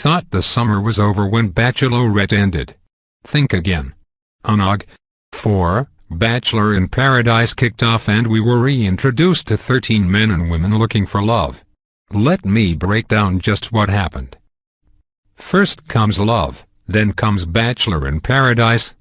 thought the summer was over when Bachelorette ended. Think again. On Aug. 4, Bachelor in Paradise kicked off and we were reintroduced to 13 men and women looking for love. Let me break down just what happened. First comes love, then comes Bachelor in Paradise.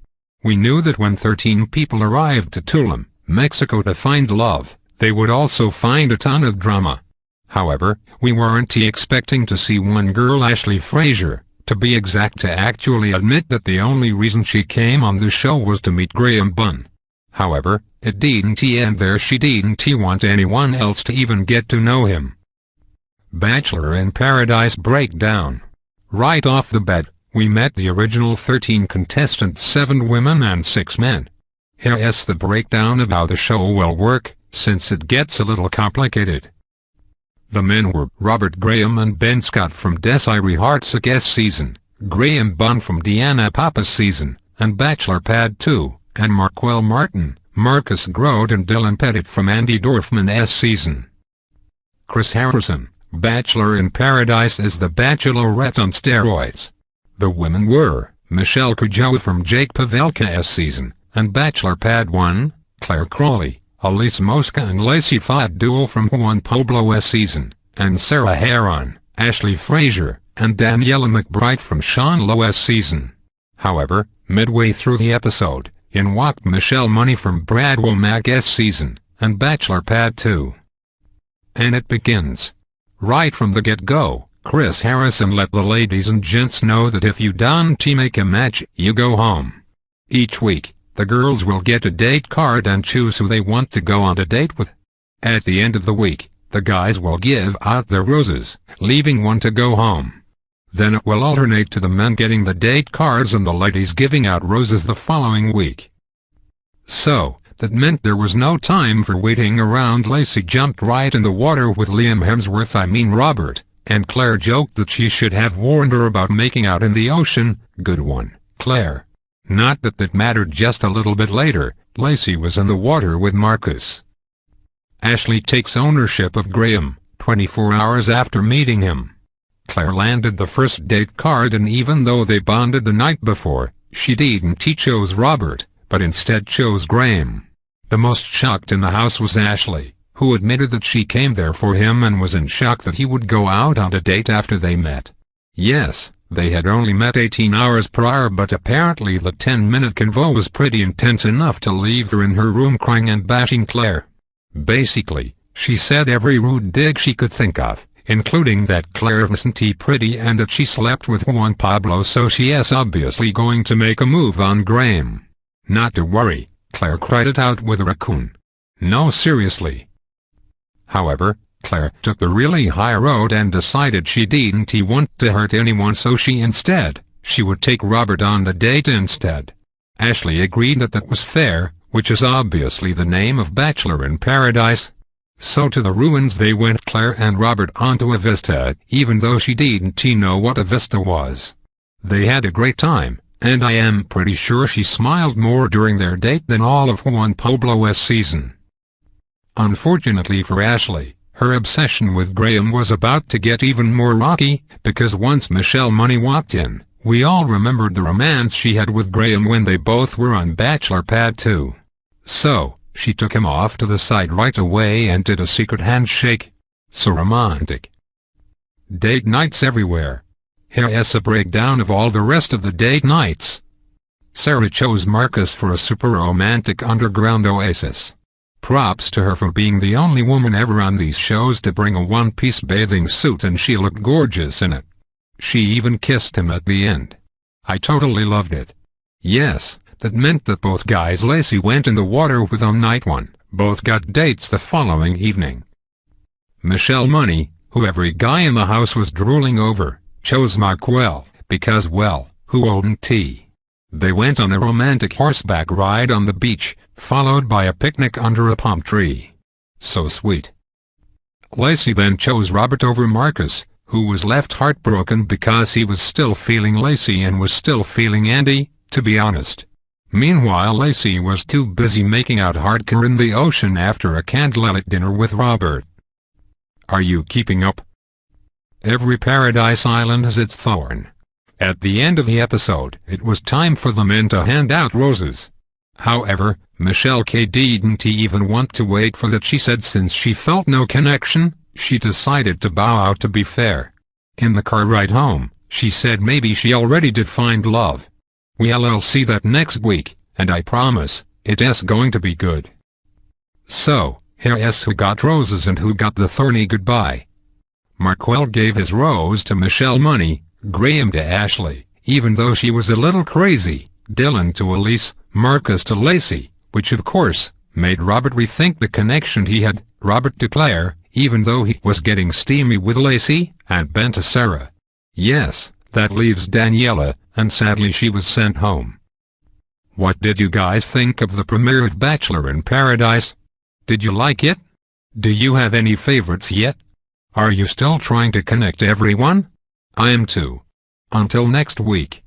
We knew that when 13 people arrived to Tulum, Mexico to find love, they would also find a ton of drama. However, we weren't expecting to see one girl, AshLee Frazier, to be exact, to actually admit that the only reason she came on the show was to meet Graham Bunn. However, it didn't end there. She didn't want anyone else to even get to know him. Bachelor in Paradise breakdown. Right off the bat, we met the original 13 contestants, 7 women and 6 men. Here's the breakdown of how the show will work, since it gets a little complicated. The men were Robert Graham and Ben Scott from Desiree Hart's guest season, Graham Bunn from Deanna Papa's season, and Bachelor Pad 2, and Marquel Martin, Marcus Grote and Dylan Pettit from Andy Dorfman's season. Chris Harrison, Bachelor in Paradise, as the Bachelorette on steroids. The women were Michelle Kujoa from Jake Pavelka's season, and Bachelor Pad 1, Claire Crawley, Elise Mosca and Lacy fought duel from Juan Pablo's season, and Sarah Heron, AshLee Frazier, and Daniela McBride from Sean Lowe's season. However, midway through the episode, in walked Michelle Money from Brad Womack's season, and Bachelor Pad 2. And it begins. Right from the get-go, Chris Harrison let the ladies and gents know that if you don't make a match, you go home. Each week, the girls will get a date card and choose who they want to go on a date with. At the end of the week, the guys will give out their roses, leaving one to go home. Then it will alternate to the men getting the date cards and the ladies giving out roses the following week. So, that meant there was no time for waiting around. Lacy jumped right in the water with Liam Hemsworth, Robert, and Claire joked that she should have warned her about making out in the ocean. Good one, Claire. Not that that mattered. Just a little bit later, Lacy was in the water with Marcus. AshLee takes ownership of Graham, 24 hours after meeting him. Claire landed the first date card, and even though they bonded the night before, she didn't choose Robert, but instead chose Graham. The most shocked in the house was AshLee, who admitted that she came there for him and was in shock that he would go out on a date after they met. Yes, they had only met 18 hours prior, but apparently the 10-minute convo was pretty intense enough to leave her in her room crying and bashing Claire. Basically, she said every rude dig she could think of, including that Claire wasn't pretty and that she slept with Juan Pablo, so she is obviously going to make a move on Graham. Not to worry, Claire cried it out with a raccoon. No, seriously. However, Claire took the really high road and decided she didn't want to hurt anyone, so she would take Robert on the date instead. AshLee agreed that that was fair, which is obviously the name of Bachelor in Paradise. So to the ruins they went, Claire and Robert onto a vista, even though she didn't know what a vista was. They had a great time, and I am pretty sure she smiled more during their date than all of Juan Pablo's season. Unfortunately for AshLee, her obsession with Graham was about to get even more rocky, because once Michelle Money walked in, we all remembered the romance she had with Graham when they both were on Bachelor Pad 2. So, she took him off to the side right away and did a secret handshake. So romantic. Date nights everywhere. Here's a breakdown of all the rest of the date nights. Sarah chose Marcus for a super romantic underground oasis. Props to her for being the only woman ever on these shows to bring a one-piece bathing suit, and she looked gorgeous in it. She even kissed him at the end. I totally loved it. Yes, that meant that both guys Lacy went in the water with on night 1, both got dates the following evening. Michelle Money, who every guy in the house was drooling over, chose Marquel, because well, who wouldn't he? They went on a romantic horseback ride on the beach, followed by a picnic under a palm tree. So sweet. Lacy then chose Robert over Marcus, who was left heartbroken because he was still feeling Lacy and was still feeling Andy, to be honest. Meanwhile, Lacy was too busy making out hardcore in the ocean after a candlelit dinner with Robert. Are you keeping up? Every paradise island has its thorn. At the end of the episode, it was time for the men to hand out roses. However, Michelle K didn't even want to wait for that. She said since she felt no connection, she decided to bow out to be fair. In the car ride home, she said maybe she already did find love. We'll see that next week, and I promise, it's going to be good. So, here's who got roses and who got the thorny goodbye. Marquel gave his rose to Michelle Money, Graham to AshLee, even though she was a little crazy, Dylan to Elise, Marcus to Lacy, which of course, made Robert rethink the connection he had, Robert to Claire, even though he was getting steamy with Lacy, and Ben to Sarah. Yes, that leaves Daniela, and sadly she was sent home. What did you guys think of the premiere of Bachelor in Paradise? Did you like it? Do you have any favorites yet? Are you still trying to connect everyone? I am too. Until next week.